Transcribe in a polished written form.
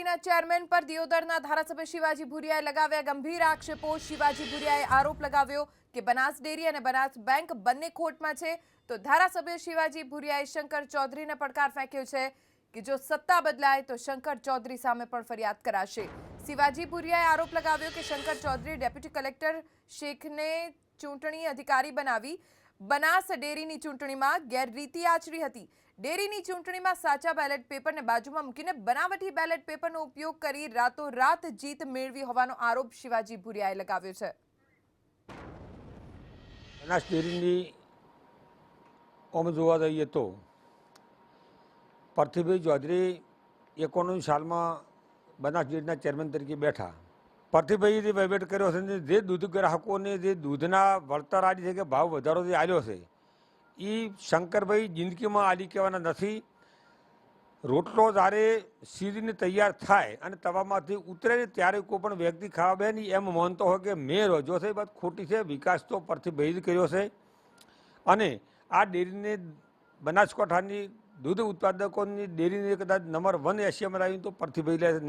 ડેરીના ચેરમેન પર દિયોદરના ધારાસભ્ય શિવાજી ભુરિયાએ લગાવ્યા ગંભીર આક્ષેપો। શિવાજી ભુરિયાએ આરોપ લગાવ્યો કે બનાસ ડેરી અને બનાસ બેંક બંને ખોટમાં છે। તો ધારાસભ્ય શિવાજી ભુરિયાએ શંકર ચૌધરીને પડકાર ફેંક્યો છે કે જો સત્તા બદલાય તો શંકર ચૌધરી સામે પણ ફરિયાદ કરાશે। શિવાજી ભુરિયાએ આરોપ લગાવ્યો કે શંકર ચૌધરી ડેપ્યુટી કલેક્ટર શેખને ચૂંટણી અધિકારી બનાવી બનાસ ડેરીની ચૂંટણીમાં ગેરરીતિ આચરી હતી। ડેરીની ચૂંટણીમાં સાચા બેલેટ પેપરને બાજુમાં મૂકીને બનાવટી બેલેટ પેપરનો ઉપયોગ કરી રાતોરાત જીત મેળવી હોવાનો આરોપ શિવાજી ભુરિયાએ લગાવ્યો છે। બનાસ ડેરીની ઓમ જોવા જઈએ તો પાર્થિવભાઈ ચૌધરી 91 સાલમાં બનાસ ડેરીના ચેરમેન તરીકે બેઠા। પાર્થિવભાઈએ વહીવટ કર્યો છે, જે દૂધ ગ્રાહકોને જે દૂધના વળતર આલી છે કે ભાવ વધારો જે આવ્યો છે એ શંકરભાઈ જિંદગીમાં આલી કહેવાના નથી। રોટલો જ્યારે સીરીને તૈયાર થાય અને તવામાંથી ઉતરે ને ત્યારે કોઈ પણ વ્યક્તિ ખાવા બે નહીં એમ માનતો હોય કે મેં રોજો છે, એ વાત ખોટી છે। વિકાસ તો પાર્થિવભાઈએ જ કર્યો છે અને આ ડેરીને બનાસકાંઠાની દૂધ ઉત્પાદકોની ડેરીને કદાચ નંબર 1 એશિયામાં આવી તો પાર્થિવભાઈ લે છે।